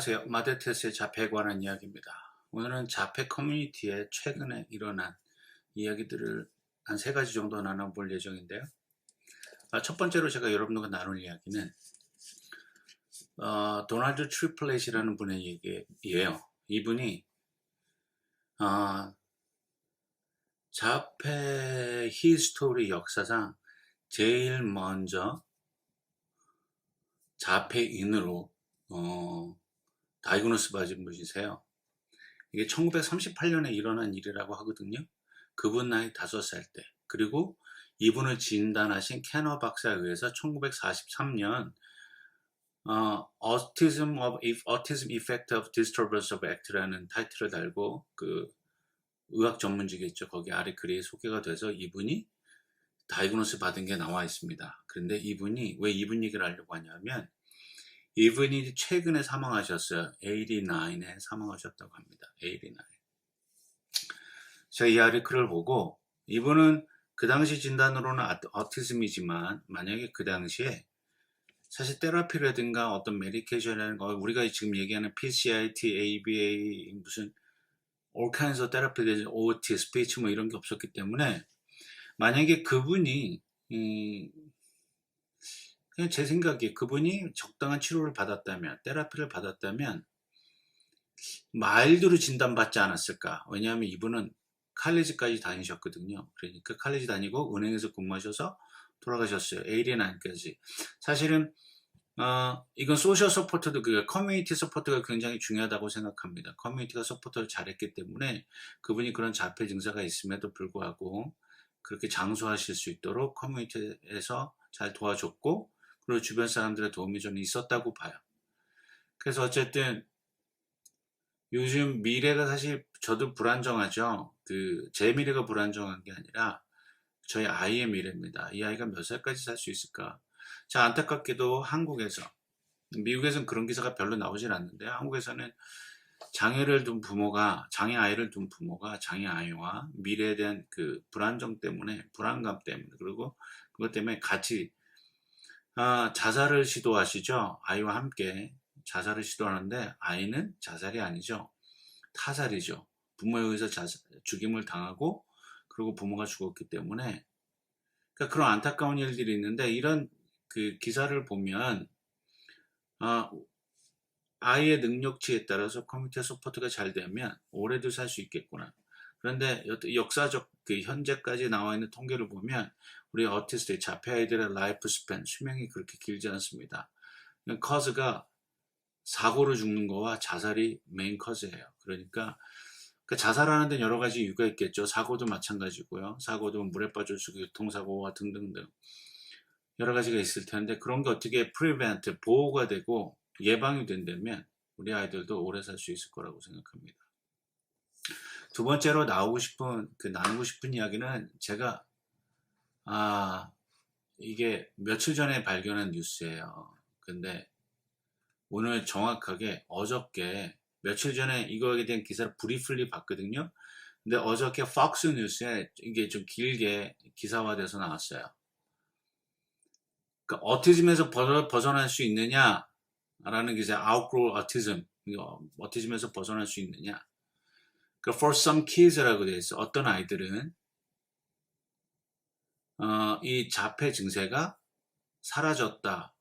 안녕하세요. 마데테스의 자폐에 관한 이야기입니다. 오늘은 자폐 커뮤니티에 최근에 일어난 이야기들을 한 세 가지 정도 나눠볼 예정인데요. 첫 번째로 제가 여러분들과 나눌 이야기는 도널드 트리플렛이라는 분의 얘기예요. 이분이 어, 자폐 히스토리 역사상 제일 먼저 자폐인으로 다이그노스 받은 분이세요. 이게 1938년에 일어난 일이라고 하거든요. 그분 나이 5살 때. 그리고 이분을 진단하신 캐너 박사에 의해서 1943년 Autism Effect of Disturbance of Act라는 타이틀을 달고 그 의학 전문지겠죠. 거기 아래 글에 소개가 돼서 이분이 다이그노스 받은 게 나와 있습니다. 그런데 이분이 왜 이분 얘기를 하려고 하냐면 이분이 최근에 사망하셨어요. 89에 사망하셨다고 합니다. 89. 제가 이 아르티클을 보고 이분은 그 당시 진단으로는 어티즘이지만 만약에 그 당시에 사실 테라피라든가 어떤 메디케이션이라는 거 우리가 지금 얘기하는 PCIT, ABA 무슨 all kinds of therapy, OT, 스피치 뭐 이런 게 없었기 때문에 만약에 그분이 그냥 제 생각에 그분이 적당한 치료를 받았다면 테라피를 받았다면 마일드로 진단받지 않았을까. 왜냐하면 이분은 칼리지까지 다니셨거든요. 그러니까 칼리지 다니고 은행에서 근무하셔서 돌아가셨어요. 89까지. 사실은 이건 소셜 서포트도 그 커뮤니티 서포트가 굉장히 중요하다고 생각합니다. 커뮤니티가 서포트를 잘했기 때문에 그분이 그런 자폐 증세가 있음에도 불구하고 그렇게 장수하실 수 있도록 커뮤니티에서 잘 도와줬고 그리고 주변 사람들의 도움이 좀 있었다고 봐요. 그래서 어쨌든 요즘 미래가 사실 저도 불안정하죠. 제 미래가 불안정한 게 아니라 저희 아이의 미래입니다. 이 아이가 몇 살까지 살 수 있을까? 자, 안타깝게도 한국에서, 미국에서는 그런 기사가 별로 나오질 않는데 한국에서는 장애 아이를 둔 부모가 장애 아이와 미래에 대한 그 불안감 때문에 그리고 그것 때문에 같이 자살을 시도하시죠. 아이와 함께 자살을 시도하는데 아이는 자살이 아니죠. 타살이죠. 부모에 의해서 죽임을 당하고 그리고 부모가 죽었기 때문에 그러니까 그런 안타까운 일들이 있는데 이런 그 기사를 보면 아이의 능력치에 따라서 커뮤니티 서포트가 잘 되면 오래도 살 수 있겠구나. 그런데 역사적 그 현재까지 나와 있는 통계를 보면 우리 어티스트 자폐 아이들의 라이프 스팬 수명이 그렇게 길지 않습니다. 커즈가 사고로 죽는 거와 자살이 메인 커즈예요. 그러니까 자살하는 데는 여러 가지 이유가 있겠죠. 사고도 마찬가지고요. 사고도 물에 빠질 수 있고 교통사고와 등등등 여러 가지가 있을 텐데 그런 게 어떻게 프리벤트 보호가 되고 예방이 된다면 우리 아이들도 오래 살 수 있을 거라고 생각합니다. 두 번째로 나누고 싶은 이야기는 제가 이게 며칠 전에 발견한 뉴스예요. 근데 오늘 정확하게 어저께 며칠 전에 이거에 대한 기사를 브리플리 봤거든요. 근데 어저께 폭스 뉴스에 이게 좀 길게 기사화돼서 나왔어요. 그러니까 어티즘에서 벗어날 수 있느냐라는 기사, outgrow autism, 어티즘에서 벗어날 수 있느냐. 그러니까 for some kids라고 되어 있어. 어떤 아이들은 이 자폐 증세가 사라졌다.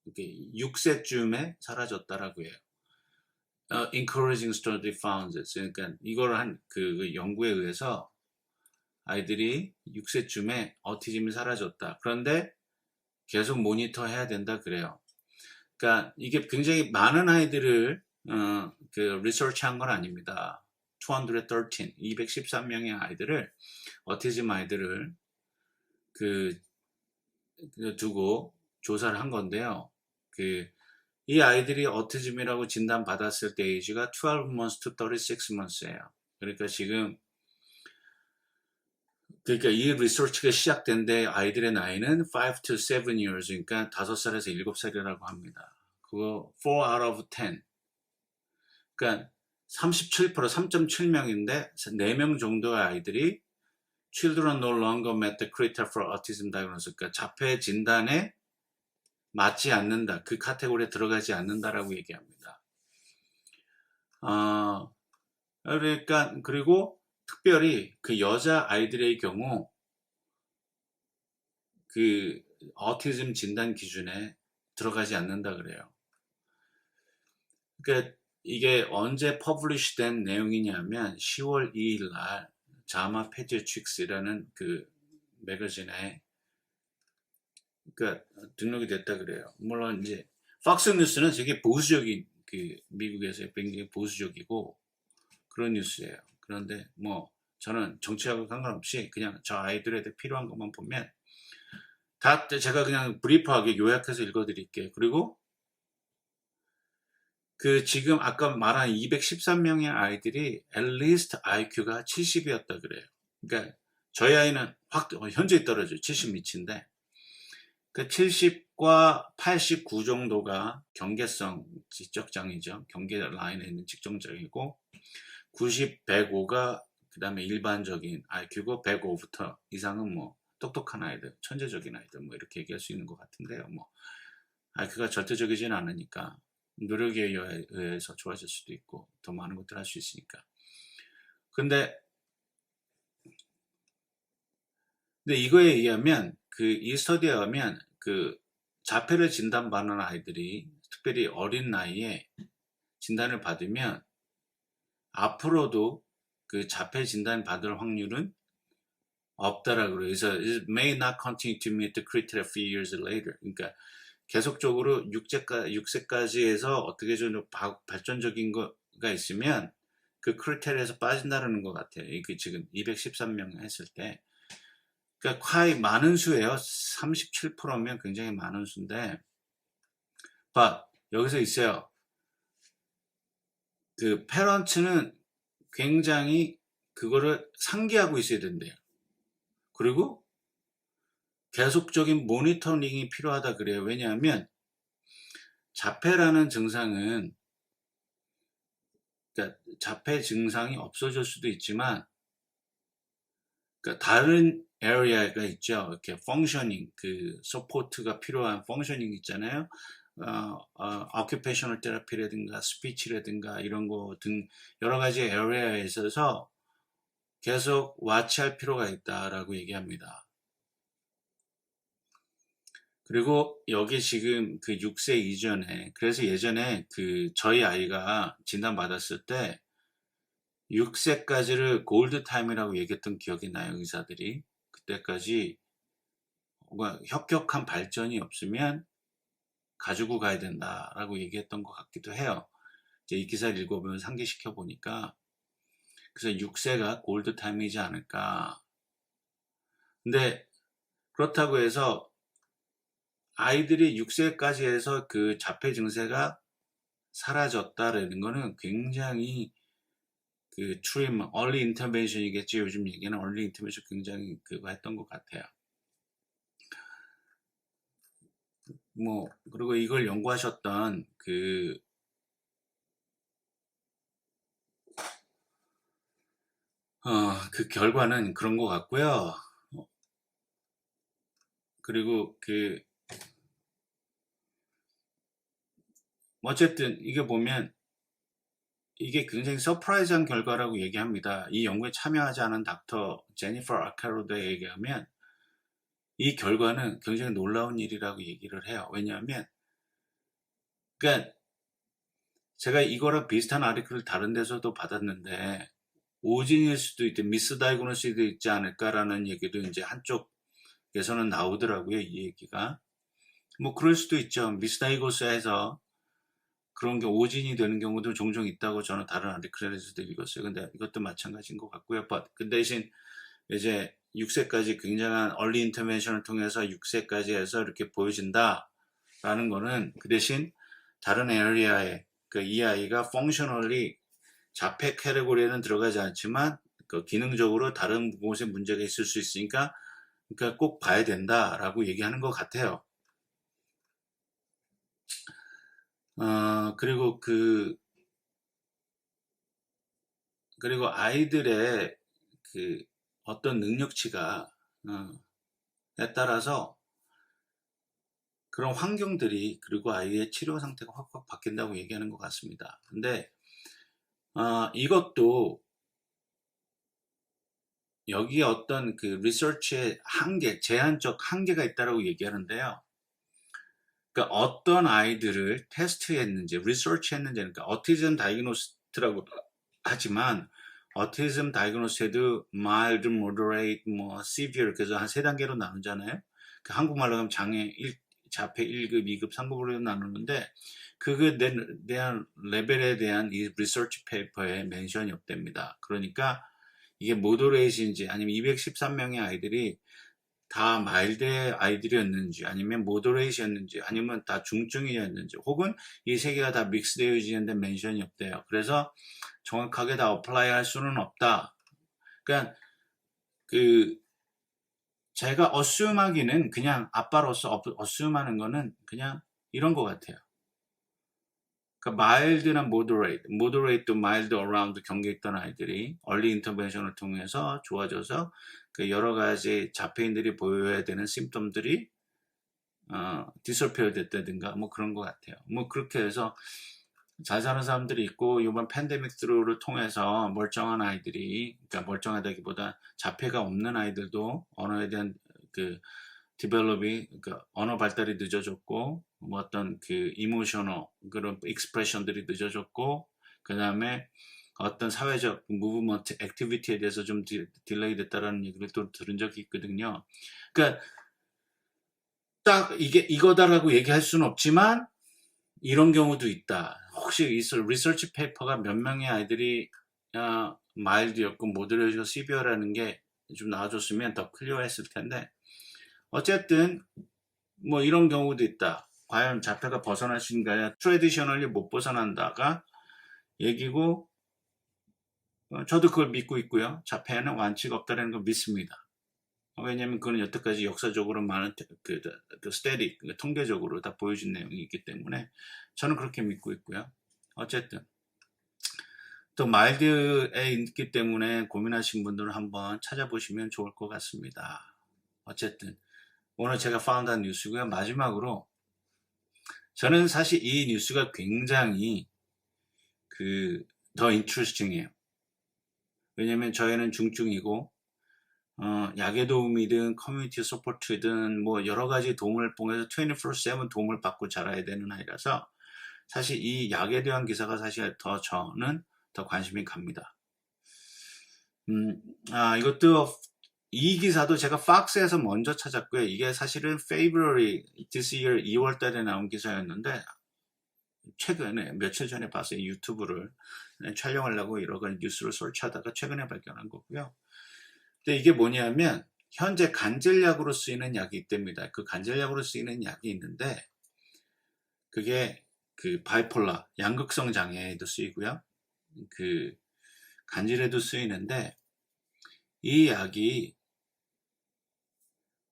이렇게 6세쯤에 사라졌다라고 해요. encouraging study found. 그러니까 이걸 한 그 연구에 의해서 아이들이 6세쯤에 어티즘이 사라졌다. 그런데 계속 모니터 해야 된다 그래요. 그러니까 이게 굉장히 많은 아이들을 그 리서치한 건 아닙니다. 213명의 아이들을 어티즘 아이들을 두고 조사를 한 건데요. 이 아이들이 어티즘이라고 진단받았을 때 에이지가 12 months to 36 months예요. 그러니까 지금 이 리서치가 시작된 데 아이들의 나이는 5 to 7 years, 그러니까 5살에서 7살이라고 합니다. 그거 4 out of 10. 그러니까 37%, 3.7명인데 4명 정도의 아이들이 Children no longer met the criteria for autism diagnosis. 그러니까 자폐 진단에 맞지 않는다. 그 카테고리에 들어가지 않는다라고 얘기합니다. 그러니까 그리고 특별히 그 여자 아이들의 경우 그 어티즘 진단 기준에 들어가지 않는다 그래요. 그러니까 이게 언제 퍼블리시 된 내용이냐면 10월 2일 날 자마 페디아트릭스라는 그 매거진에 그러니까 등록이 됐다 그래요. 물론 이제 팍스 뉴스는 되게 보수적인 그 미국에서 굉장히 보수적이고 그런 뉴스예요. 그런데 뭐 저는 정치하고 상관없이 그냥 저 아이들한테 필요한 것만 보면 다 제가 그냥 브리프하게 요약해서 읽어드릴게요. 그리고 그 지금 아까 말한 213명의 아이들이 at least IQ가 70이었다 그래요. 그러니까 저희 아이는 확 현저히 떨어져요. 70 미치인데 그 70과 89 정도가 경계성 지적장애죠. 경계 라인에 있는 직정장애고 90, 105가 그 다음에 일반적인 IQ고 105부터 이상은 뭐 똑똑한 아이들, 천재적인 아이들 뭐 이렇게 얘기할 수 있는 것 같은데요. 뭐 IQ가 절대적이진 않으니까 노력에 의해서 좋아질 수도 있고 더 많은 것들 할 수 있으니까. 근데 이거에 의하면 이 스터디에 의하면 그 자폐를 진단받는 아이들이 특별히 어린 나이에 진단을 받으면 앞으로도 그 자폐 진단 받을 확률은 없다라고 그래요. 그래서 it may not continue to meet the criteria a few years later. 그러니까 계속적으로 6세까지 해서 어떻게 좀 발전적인 거가 있으면 그 크리테리아에서 빠진다는 것 같아요. 그 지금 213명 했을 때. 그러니까 거의 많은 수예요. 37%면 굉장히 많은 수인데, 여기서 있어요. 그 페런츠는 굉장히 그거를 상기하고 있어야 된대요. 그리고 계속적인 모니터링이 필요하다 그래요. 왜냐하면 자폐라는 증상은 그러니까 자폐 증상이 없어질 수도 있지만 그러니까 다른 에리어가 있죠. 이렇게 펑셔닝 그 서포트가 필요한 펑셔닝 있잖아요. occupational therapy라든가 스피치라든가 이런 거 등 여러 가지 에리어에 있어서 계속 와치할 필요가 있다라고 얘기합니다. 그리고 여기 지금 그 6세 이전에 그래서 예전에 그 저희 아이가 진단받았을 때 6세까지를 골드 타임이라고 얘기했던 기억이 나요, 의사들이. 그때까지 뭔가 혁혁한 발전이 없으면 가지고 가야 된다라고 얘기했던 것 같기도 해요. 이제 이 기사를 읽어보면 상기시켜 보니까 그래서 6세가 골드 타임이지 않을까. 근데 그렇다고 해서 아이들이 6세까지 해서 그 자폐 증세가 사라졌다라는 거는 굉장히 그 트림, 얼리 인터벤션이겠지. 요즘 얘기는 얼리 인터벤션 굉장히 그거 했던 것 같아요. 뭐, 그리고 이걸 연구하셨던 그 결과는 그런 것 같고요. 그리고 어쨌든 이게 보면 이게 굉장히 서프라이즈한 결과라고 얘기합니다. 이 연구에 참여하지 않은 닥터 제니퍼 아카로드에 얘기하면 이 결과는 굉장히 놀라운 일이라고 얘기를 해요. 왜냐하면 그러니까 제가 이거랑 비슷한 아티클을 다른 데서도 받았는데 오진일 수도 있고 미스다이그노스도 있지 않을까라는 얘기도 이제 한쪽에서는 나오더라고요. 이 얘기가. 뭐 그럴 수도 있죠. 미스다이그노스에서 그런 게 오진이 되는 경우도 종종 있다고 저는 다른 아티클에서도 읽었어요. 근데 이것도 마찬가지인 것 같고요. 그 대신 이제 6세까지 굉장한 얼리 인터벤션을 통해서 6세까지 해서 이렇게 보여진다라는 거는 그 대신 다른 에리아에 이 아이가 펑셔널리 자폐 카테고리에는 들어가지 않지만 그 기능적으로 다른 곳에 문제가 있을 수 있으니까 그러니까 꼭 봐야 된다라고 얘기하는 것 같아요. 그리고 그리고 아이들의 그 어떤 능력치가 에 따라서 그런 환경들이 그리고 아이의 치료 상태가 확확 바뀐다고 얘기하는 것 같습니다. 근데 이것도 여기에 어떤 그 리서치의 한계, 제한적 한계가 있다고 얘기하는데요. 그러니까 어떤 아이들을 테스트했는지, 리서치했는지, 그러니까 오티즘 다이그노스트라고 하지만 오티즘 다이그노스에도 mild, moderate, 뭐 severe 그래서 한 세 단계로 나누잖아요. 그 한국말로 하면 자폐 1급, 2급, 3급으로 나누는데 그거에 대한 레벨에 대한 이 리서치 페이퍼에 멘션이 없답니다. 그러니까 이게 모더레이트인지 아니면 213명의 아이들이 다 마일드의 아이들이었는지 아니면 모더레이트였는지 아니면 다 중증이었는지 혹은 이 세 개가 다 믹스되어 있는데 멘션이 없대요. 그래서 정확하게 다 어플라이 할 수는 없다. 그러니까 그 제가 어스움하기는 그냥 아빠로서 어스움하는 거는 그냥 이런 것 같아요. 그러니까 마일드나 모더레이트, 마일드 어라운드 경계에 있던 아이들이 얼리 인터벤션을 통해서 좋아져서 그 여러 가지 자폐인들이 보여야 되는 심텀들이 디스어피어 됐다든가 뭐 그런 것 같아요. 뭐 그렇게 해서 잘 사는 사람들이 있고 이번 팬데믹 스루를 통해서 멀쩡한 아이들이 그러니까 멀쩡하다기보다 자폐가 없는 아이들도 언어에 대한 그 디벨롭이 그러니까 언어 발달이 늦어졌고 뭐 어떤 그 이모셔널 그런 익스프레션들이 늦어졌고 그 다음에 어떤 사회적 무브먼트 액티비티에 대해서 좀 딜레이 됐다라는 얘기를 또 들은 적이 있거든요. 그러니까 딱 이게 이거다라고 얘기할 수는 없지만 이런 경우도 있다. 혹시 있을 리서치 페이퍼가 몇 명의 아이들이 마일드였고 모더레이트가 시비어라는 게 좀 나와줬으면 더 클리어했을 텐데 어쨌든 뭐 이런 경우도 있다. 과연 자폐가 벗어날 수 있는가? 트레디셔널리 못 벗어난다가 얘기고 저도 그걸 믿고 있고요. 자폐에는 완치가 없다는 걸 믿습니다. 왜냐하면 그건 여태까지 역사적으로 많은 그 스테디, 통계적으로 다 보여준 내용이 있기 때문에 저는 그렇게 믿고 있고요. 어쨌든 또 마일드에 있기 때문에 고민하신 분들은 한번 찾아보시면 좋을 것 같습니다. 어쨌든 오늘 제가 파운드한 뉴스고요. 마지막으로 저는 사실 이 뉴스가 굉장히 더 인트레스팅해요. 왜냐면 저희는 중증이고 약의 도움이든 커뮤니티 서포트든 뭐 여러 가지 도움을 통해서 24/7 도움을 받고 자라야 되는 아이라서 사실 이 약에 대한 기사가 사실 저는 더 관심이 갑니다. 이것도 이 기사도 제가 팍스에서 먼저 찾았고요. 이게 사실은 February this year 2월 달에 나온 기사였는데 최근에 며칠 전에 봤어요. 유튜브를 촬영하려고 여러 가지 뉴스를 설치하다가 최근에 발견한 거고요. 근데 이게 뭐냐면 현재 간질약으로 쓰이는 약이 있답니다. 그 간질약으로 쓰이는 약이 있는데 그게 그 바이폴라 양극성 장애에도 쓰이고요. 그 간질에도 쓰이는데 이 약이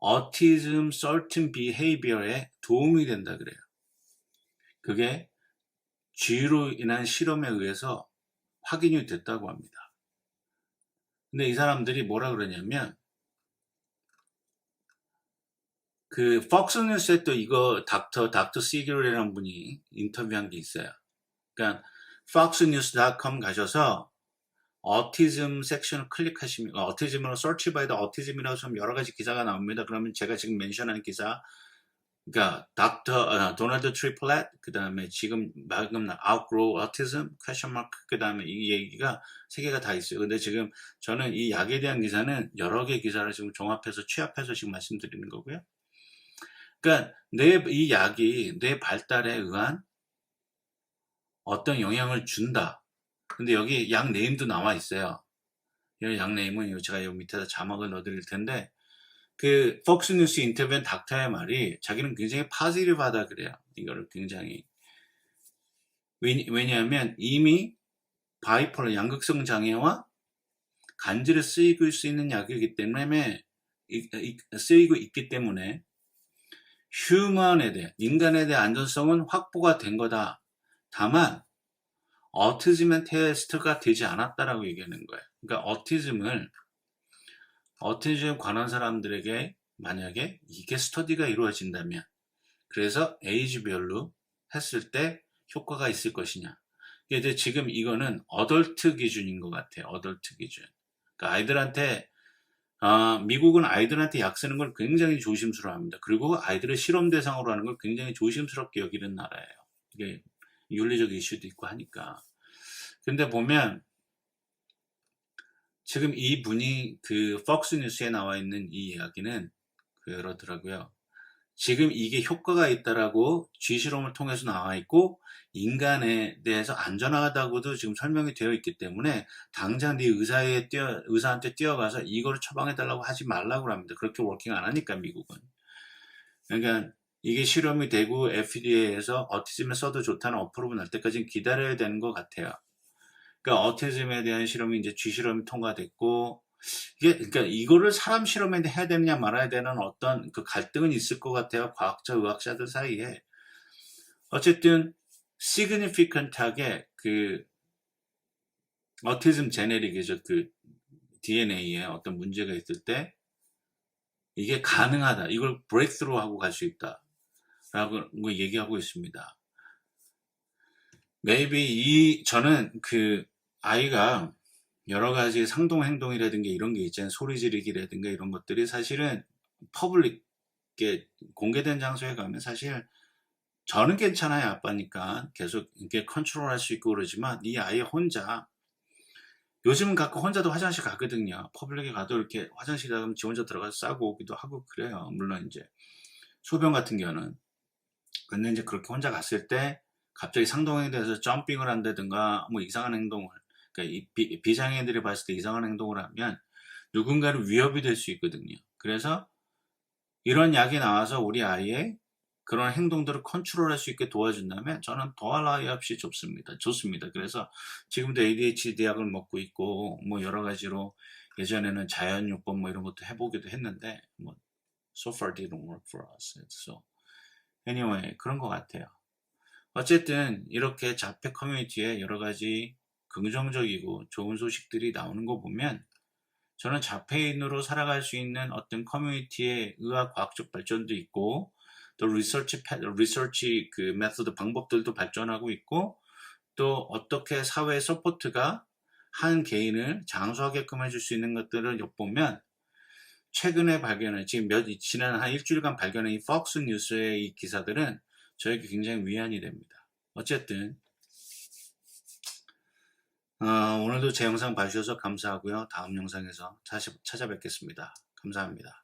autism certain behavior에 도움이 된다 그래요. 그게 쥐로 인한 실험에 의해서 확인이 됐다고 합니다. 근데 이 사람들이 뭐라 그러냐면 그 폭스뉴스에 또 이거 닥터 시겔이라는 분이 인터뷰한 게 있어요. 그러니까 foxnews.com 가셔서 어티즘 섹션을 클릭하시면 어티즘으로 서치 바이더 어티즘이라고 좀 여러 가지 기사가 나옵니다. 그러면 제가 지금 멘션한 기사 그러니까 도널드 트리플렛 그다음에 지금 방금 outgrow autism question mark 그다음에 이 얘기가 세 개가 다 있어요. 근데 지금 저는 이 약에 대한 기사는 여러 개 기사를 지금 종합해서 취합해서 지금 말씀드리는 거고요. 그러니까 이 약이 뇌 발달에 의한 어떤 영향을 준다. 근데 여기 약 네임도 나와 있어요. 이 약 네임은 제가 여기 밑에다 자막을 넣어드릴 텐데 그 폭스뉴스 인터뷰한 닥터의 말이 자기는 굉장히 파지티브하다 그래요. 이거를 굉장히 왜냐하면 이미 바이폴러 양극성 장애와 간질에 쓰이고 있는 약이기 때문에 쓰이고 있기 때문에 휴먼에 대해 인간에 대한 안전성은 확보가 된 거다. 다만 어티즘의 테스트가 되지 않았다라고 얘기하는 거예요. 그러니까 어티즘 관한 사람들에게 만약에 이게 스터디가 이루어진다면 그래서 에이지별로 했을 때 효과가 있을 것이냐. 근데 지금 이거는 어덜트 기준인 것 같아요. 어덜트 기준. 그러니까 아이들한테 미국은 아이들한테 약 쓰는 걸 굉장히 조심스러워합니다. 그리고 아이들을 실험 대상으로 하는 걸 굉장히 조심스럽게 여기는 나라예요. 이게 윤리적 이슈도 있고 하니까. 근데 보면 지금 이 분이 그 폭스 뉴스에 나와 있는 이 이야기는 그렇더라고요. 지금 이게 효과가 있다라고 쥐실험을 통해서 나와 있고 인간에 대해서 안전하다고도 지금 설명이 되어 있기 때문에 당장 네 의사한테 뛰어가서 이거를 처방해달라고 하지 말라고 합니다. 그렇게 워킹 안 하니까 미국은. 그러니까 이게 실험이 되고 FDA에서 어티즘에 써도 좋다는 어프로브 날 때까지는 기다려야 되는 것 같아요. 그러니까 어티즘에 대한 실험이 이제 쥐실험이 통과됐고 이게 그러니까 이거를 사람 실험에 해야 되느냐 말아야 되는 어떤 그 갈등은 있을 것 같아요. 과학자, 의학자들 사이에. 어쨌든 significant하게 그 어티즘 제네릭이죠. 그 DNA에 어떤 문제가 있을 때 이게 가능하다. 이걸 브레이크스루 하고 갈 수 있다. 라고 얘기하고 있습니다. maybe 저는 그 아이가 여러 가지 상동 행동이라든가 이런 게 있잖아요. 소리 지르기라든가 이런 것들이 사실은 퍼블릭게 공개된 장소에 가면 사실 저는 괜찮아요. 아빠니까 계속 이렇게 컨트롤할 수 있고 그러지만 이 아이 혼자 요즘은 가끔 혼자도 화장실 가거든요. 퍼블릭에 가도 이렇게 화장실에 가면 지 혼자 들어가서 싸고 오기도 하고 그래요. 물론 이제 소변 같은 경우는. 근데 이제 그렇게 혼자 갔을 때 갑자기 상동에 대해서 점핑을 한다든가 뭐 이상한 행동을 그러니까 이 비장애인들이 봤을 때 이상한 행동을 하면 누군가를 위협이 될 수 있거든요. 그래서 이런 약이 나와서 우리 아이의 그런 행동들을 컨트롤할 수 있게 도와준다면 저는 더할 나위 없이 좋습니다. 그래서 지금도 ADHD 약을 먹고 있고 뭐 여러 가지로 예전에는 자연요법 뭐 이런 것도 해보기도 했는데 뭐 so far didn't work for us. So anyway 그런 것 같아요. 어쨌든 이렇게 자폐 커뮤니티에 여러 가지 긍정적이고 좋은 소식들이 나오는 거 보면 저는 자폐인으로 살아갈 수 있는 어떤 커뮤니티의 의학 과학적 발전도 있고 또 리서치 그 메소드 방법들도 발전하고 있고 또 어떻게 사회 서포트가 한 개인을 장수하게끔 해줄 수 있는 것들을 엿보면 최근에 발견한 지난 한 일주일간 발견한 이 폭스 뉴스의 이 기사들은 저에게 굉장히 위안이 됩니다. 어쨌든 오늘도 제 영상 봐주셔서 감사하고요. 다음 영상에서 다시 찾아뵙겠습니다. 감사합니다.